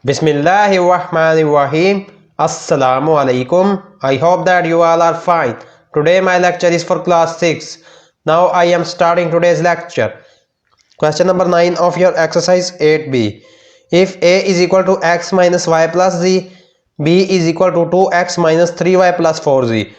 Bismillahirrahmanirrahim. Assalamu alaikum. I hope that you all are fine. Today my lecture is for class 6. Now I am starting today's lecture. Question number 9 of your exercise 8b. If a is equal to x minus y plus z, b is equal to 2x minus 3y plus 4z,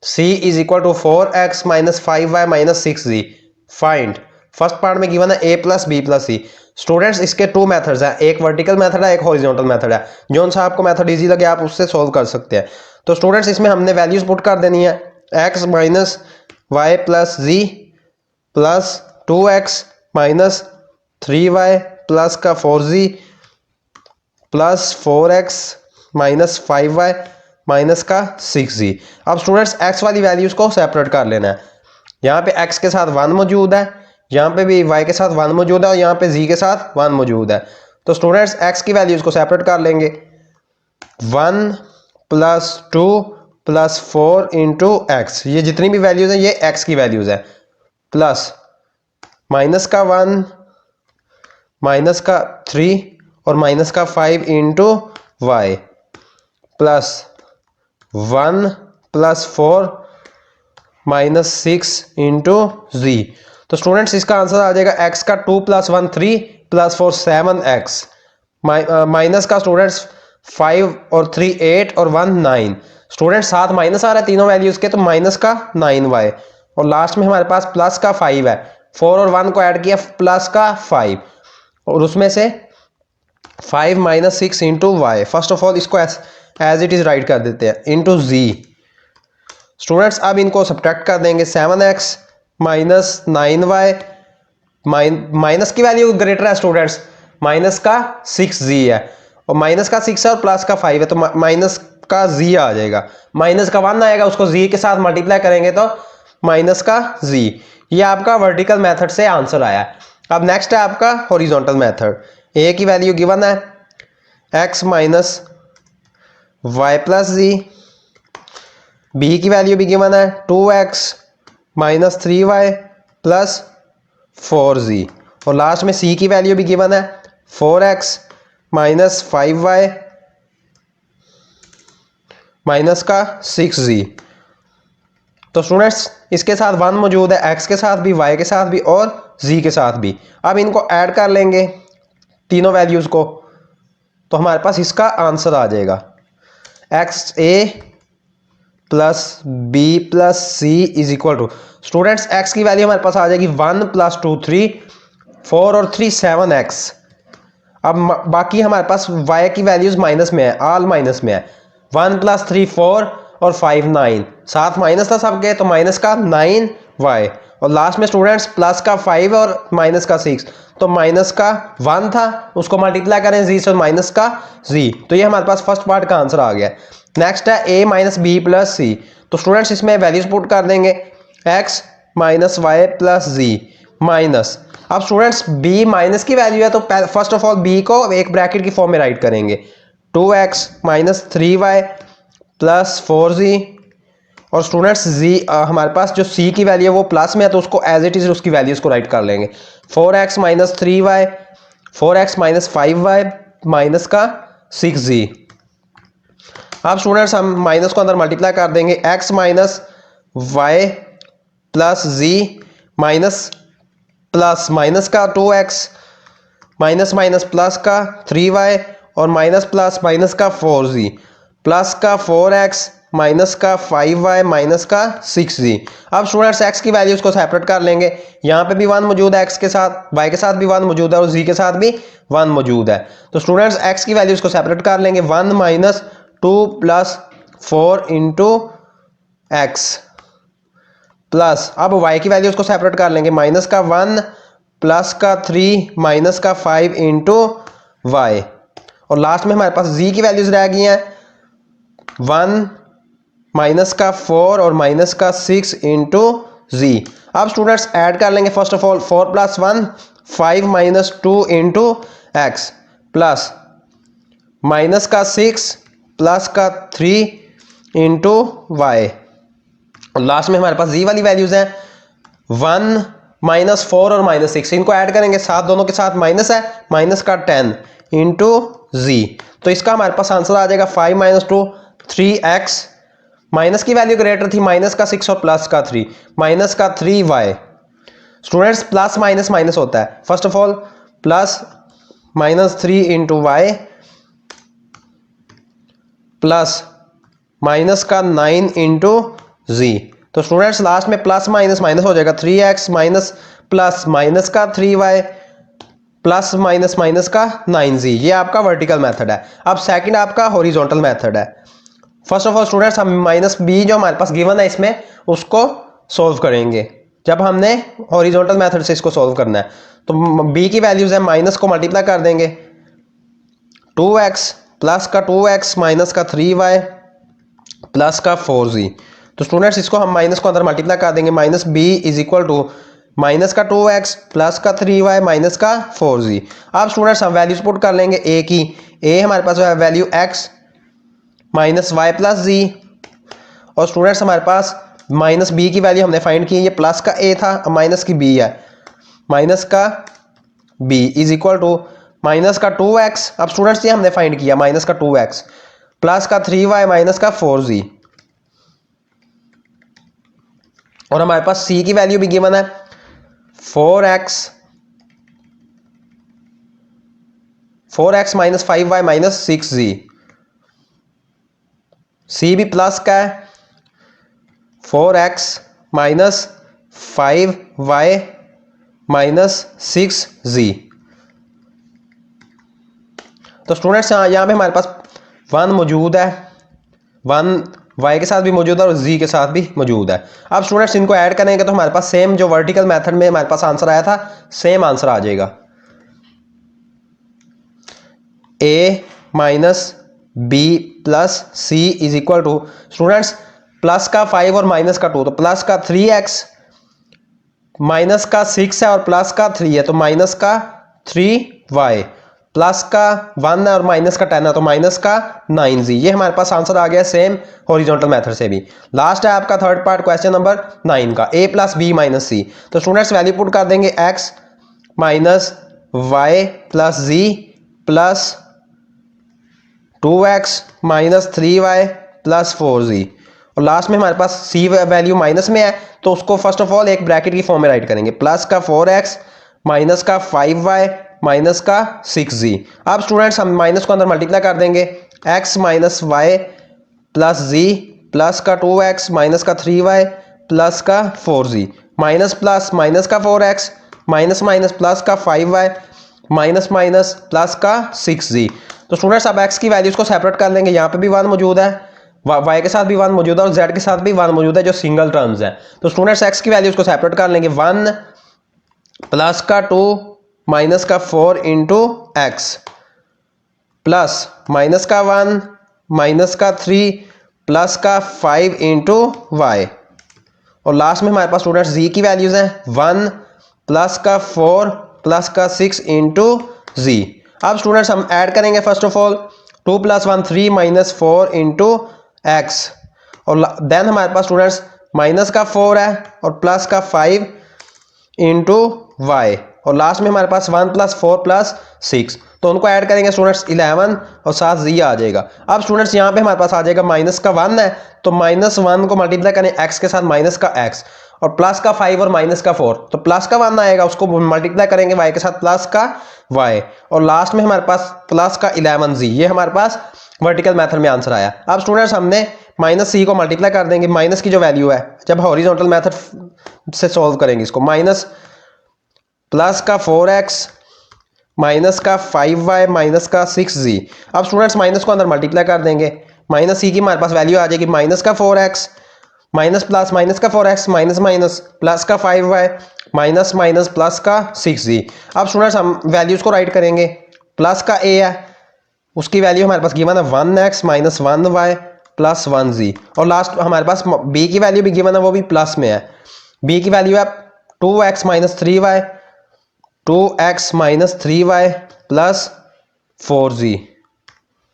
c is equal to 4x minus 5y minus 6z, find. First part में given है a plus b plus c. Students इसके two methods हैं, एक vertical method है, एक horizontal method है। जो सा आपको मेथड इजी लगे आप उससे सोल्व कर सकते हैं। तो स्टूडेंट्स इसमें हमने वैल्यूज पुट कर देनी है, x minus y plus z plus 2x minus 3y plus का 4z plus 4x minus 5y minus का 6z। अब स्टूडेंट्स x वाली वैल्यूज को सेपरेट कर लेना है। यहाँ पे x के साथ 1 मौजूद है, यहाँ पे भी y के साथ 1 मौजूद है और यहाँ पे z के साथ 1 मौजूद है। तो स्टूडेंट्स x की वैल्यूज को सेपरेट कर लेंगे। 1 प्लस 2 प्लस 4 इंटू एक्स, ये जितनी भी वैल्यूज हैं ये x की वैल्यूज है, प्लस माइनस का 1 माइनस का 3 और माइनस का 5 into y plus 1 plus 4 minus 6 into z. तो स्टूडेंट्स इसका आंसर आ जाएगा x का 2 प्लस 1 3 प्लस 4 7x माइनस का स्टूडेंट्स 5 और 3 8 और 1 9। स्टूडेंट्स साथ माइनस आ रहा है तीनों वैल्यूज के, तो माइनस का 9y और लास्ट में हमारे पास प्लस का 5 है। 4 और 1 को ऐड किया प्लस का 5 और उसमें से 5 minus 6 into y. First of all इसको एज इट इज राइट कर देते हैं इंटू जी। स्टूडेंट्स अब इनको सब्ट्रैक्ट कर देंगे। 7x माइनस 9y माइनस की वैल्यू ग्रेटर है स्टूडेंट्स, माइनस का 6z है और माइनस का 6 है और प्लस का 5 है, तो माइनस का z आ जाएगा। माइनस का 1 आएगा, उसको z के साथ मल्टीप्लाई करेंगे तो माइनस का z। ये आपका वर्टिकल मेथड से आंसर आया है। अब नेक्स्ट है आपका हॉरिजॉन्टल मेथड। a की वैल्यू गिवन है x माइनस वाई प्लस जी, बी की वैल्यू भी गिवन है 2x minus 3y plus 4z और लास्ट में c की वैल्यू भी गिवन है 4x माइनस 5y माइनस का 6z। तो स्टूडेंट्स इसके साथ 1 मौजूद है, x के साथ भी, y के साथ भी और z के साथ भी। अब इनको ऐड कर लेंगे तीनों वैल्यूज को, तो हमारे पास इसका आंसर आ जाएगा xa plus b plus c is equal to. Students x की वैल्यू हमारे पास आ जाएगी 1 प्लस 2 3 4 और 3 7x। अब बाकी हमारे पास y की वैल्यूज माइनस में है, ऑल माइनस में है। 1 प्लस 3 4 और 5 9, साथ माइनस था सबके, तो माइनस का 9y और लास्ट में स्टूडेंट्स प्लस का 5 और माइनस का 6, तो माइनस का 1 था, उसको मल्टीप्लाई करें z से माइनस का z। तो ये हमारे पास फर्स्ट पार्ट का आंसर आ गया। नेक्स्ट है a माइनस बी प्लस सी। तो स्टूडेंट्स इसमें वैल्यूज पुट कर देंगे x माइनस वाई प्लस जी माइनस। अब स्टूडेंट्स b माइनस की वैल्यू है तो फर्स्ट ऑफ ऑल b को एक ब्रैकेट की फॉर्म में राइट करेंगे। 2x minus 3y plus 4z और स्टूडेंट्स z हमारे पास जो c की वैल्यू है वो प्लस में है, तो उसको एज इट इज उसकी वैल्यूज को राइट कर लेंगे। 4x minus 3y 4x minus 5y minus का 6z। अब स्टूडेंट्स हम माइनस को अंदर मल्टीप्लाई कर देंगे। x माइनस वाई प्लस जी माइनस प्लस माइनस का 2x माइनस माइनस प्लस का 3y और माइनस प्लस माइनस का 4z प्लस का 4x माइनस का 5y माइनस का 6z। अब स्टूडेंट्स x की वैल्यूज को सेपरेट कर लेंगे। यहाँ पे भी 1 मौजूद है x के साथ, y के साथ भी 1 मौजूद है और z के साथ भी 1 मौजूद है। तो स्टूडेंट्स x की वैल्यूज को सेपरेट कर लेंगे। 1 minus 2 plus 4 into x plus, अब y की वैल्यूज को सेपरेट कर लेंगे। माइनस का 1 प्लस का 3 माइनस का 5 इंटू वाई और लास्ट में हमारे पास z की वैल्यूज रह गई हैं 1 माइनस का 4 और माइनस का 6 इंटू जी। अब स्टूडेंट्स ऐड कर लेंगे। First of all 4 plus 1 5 minus 2 into x plus minus का 6 प्लस का 3 इंटू वाई और लास्ट में हमारे पास जी वाली वैल्यूज हैं 1 माइनस 4 और माइनस 6। इनको ऐड करेंगे, साथ दोनों के साथ माइनस है, माइनस का 10 इंटू जी। तो इसका हमारे पास आंसर आ जाएगा 5 माइनस 2 3x, माइनस की वैल्यू ग्रेटर थी माइनस का 6 और प्लस का 3, माइनस का 3y। Students plus minus minus होता है। First of all plus minus 3 into y plus minus का 9 इंटू जी। तो स्टूडेंट्स लास्ट में प्लस माइनस माइनस हो जाएगा 3x माइनस प्लस माइनस का 3y प्लस माइनस माइनस का 9z। ये आपका वर्टिकल मेथड है। अब सेकंड आपका हॉरिजॉन्टल मेथड है। फर्स्ट ऑफ ऑल स्टूडेंट्स हम माइनस बी जो हमारे पास गिवन है इसमें उसको सोल्व करेंगे। जब हमने हॉरिजॉन्टल मेथड से इसको सोल्व करना है तो बी की वैल्यूज है, माइनस को मल्टीप्लाई कर देंगे 2x प्लस का 2x माइनस का 3y प्लस का 4z। तो स्टूडेंट्स इसको हम माइनस को अंदर मल्टीप्लाई कर देंगे, minus b is equal to minus का 2x प्लस का 3y माइनस का 4z। अब स्टूडेंट्स हम वैल्यूज पुट कर लेंगे ए की। ए हमारे पास है value x minus y plus z, और स्टूडेंट्स हमारे पास माइनस बी की वैल्यू हमने फाइंड की, ये प्लस का ए था, माइनस की बी है, माइनस का b is equal to minus का 2x। अब स्टूडेंट्स ये हमने फाइंड किया माइनस का 2x प्लस का 3y माइनस का 4z, और हमारे पास c की वैल्यू भी गिवन है 4x minus 5y minus 6z। c भी प्लस का है 4x minus 5y minus 6z। तो स्टूडेंट्स यहाँ पे हमारे पास 1 मौजूद है, 1 y के साथ भी मौजूद है और z के साथ भी मौजूद है। अब स्टूडेंट्स इनको ऐड करेंगे तो हमारे पास सेम जो वर्टिकल मेथड में हमारे पास आंसर आया था सेम आंसर आ जाएगा। a minus b plus c is equal to students plus का 5 और माइनस का 2, तो प्लस का 3x माइनस का 6 है और प्लस का 3 है तो माइनस का 3y प्लस का 1 है और माइनस का 10 है तो माइनस का 9z। ये हमारे पास आंसर आ गया सेम हॉरिजॉन्टल मेथड से भी। लास्ट है आपका थर्ड पार्ट क्वेश्चन नंबर 9 का, a plus B minus C. तो स्टूडेंट्स वैल्यू पुट कर देंगे x minus y plus z plus 2x minus 3y plus 4z, और लास्ट में हमारे पास c वैल्यू माइनस में है तो उसको फर्स्ट ऑफ ऑल एक ब्रैकेट की फॉर्म में राइट करेंगे, प्लस का 4x माइनस का 5y माइनस का 6z। अब स्टूडेंट्स हम माइनस को अंदर मल्टीप्लाई कर देंगे, x minus y plus z plus का 2x माइनस का 3y प्लस का 4z, माइनस प्लस माइनस का 4x माइनस माइनस प्लस का 5y माइनस माइनस प्लस का 6z। तो स्टूडेंट्स अब x की वैल्यूज को सेपरेट कर लेंगे, यहाँ पे भी 1 मौजूद है, y के साथ भी 1 मौजूद है और z के साथ भी 1 मौजूद है जो सिंगल टर्म्स है। तो स्टूडेंट्स x की वैल्यूज को सेपरेट कर लेंगे, 1 प्लस का 2 माइनस का 4 इंटू एक्स प्लस माइनस का 1 माइनस का 3 प्लस का 5 इंटू वाई, और लास्ट में हमारे पास स्टूडेंट्स z की वैल्यूज हैं 1 प्लस का 4 प्लस का 6 इंटू जी। अब स्टूडेंट्स हम ऐड करेंगे first of all 2 plus 1 3 minus 4 into x, और देन हमारे पास स्टूडेंट्स माइनस का 4 है और प्लस का 5 इंटू वाई, और लास्ट में हमारे पास 1 प्लस 4 प्लस 6, तो उनको ऐड करेंगे स्टूडेंट्स 11 और साथ जी आ जाएगा। अब स्टूडेंट्स यहाँ पे हमारे पास आ जाएगा माइनस का 1 है तो माइनस 1 को मल्टीप्लाई करें एक्स के साथ माइनस का एक्स, और प्लस का 5 और माइनस का 4 तो प्लस का 1 आएगा उसको मल्टीप्लाई करेंगे y के साथ प्लस का y, और लास्ट में हमारे पास प्लस का 11z। ये हमारे पास वर्टिकल मेथड में आंसर आया। अब स्टूडेंट्स हमने माइनस सी को मल्टीप्लाई कर देंगे, माइनस की जो वैल्यू है जब हॉरिजॉन्टल मेथड से सॉल्व करेंगे इसको, माइनस प्लस का 4x माइनस का 5y माइनस का 6z। अब स्टूडेंट्स माइनस को अंदर मल्टीप्लाई कर देंगे, माइनस सी की हमारे पास वैल्यू आ जाएगी माइनस का 4x माइनस प्लस माइनस का 4x माइनस माइनस प्लस का 5y माइनस माइनस प्लस का 6z। अब स्टूडेंट्स हम वैल्यूज को राइट करेंगे, प्लस का a है उसकी वैल्यू हमारे पास गिवन है 1x minus 1y plus 1z, और लास्ट हमारे पास b की वैल्यू भी गिवन है वो भी प्लस में है, b की वैल्यू है 2x minus 3y 2x minus 3y plus 4z,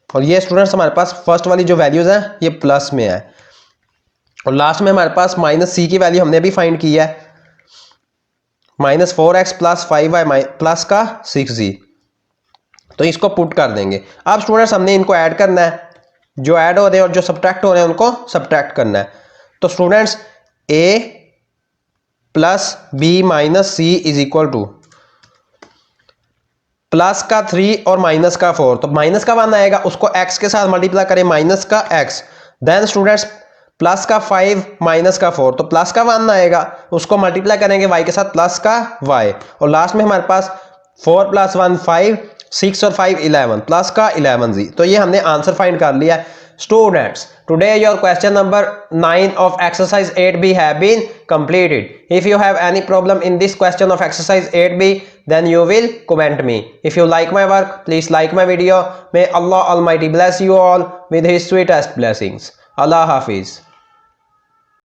और ये स्टूडेंट्स हमारे पास फर्स्ट वाली जो वैल्यूज हैं ये प्लस में है, और लास्ट में हमारे पास माइनस सी की वैल्यू हमने भी फाइंड की है minus 4x plus 5y plus का 6z। तो इसको पुट कर देंगे। अब स्टूडेंट्स हमने इनको ऐड करना है, जो ऐड हो रहे हैं और जो सब्ट्रैक्ट हो रहे हैं उनको सब्ट्रैक्ट करना है। तो students a plus B minus c is equal to plus का 3 और माइनस का 4, तो माइनस का 1 आएगा, उसको x के साथ मल्टीप्लाई करें माइनस का x। देन स्टूडेंट्स प्लस का 5 माइनस का 4, तो प्लस का 1 आएगा, उसको मल्टीप्लाई करेंगे y के साथ प्लस का y। और लास्ट में हमारे पास 4 प्लस 1 5, 6 और 5 11, प्लस का 11 तो ये हमने आंसर फाइंड कर लिया है। Students, today your question number 9 of exercise 8b have been completed. If you have any problem in this question of exercise 8b, then you will comment me. If you like my work, please like my video. May Allah Almighty bless you all with His sweetest blessings. Allah Hafiz.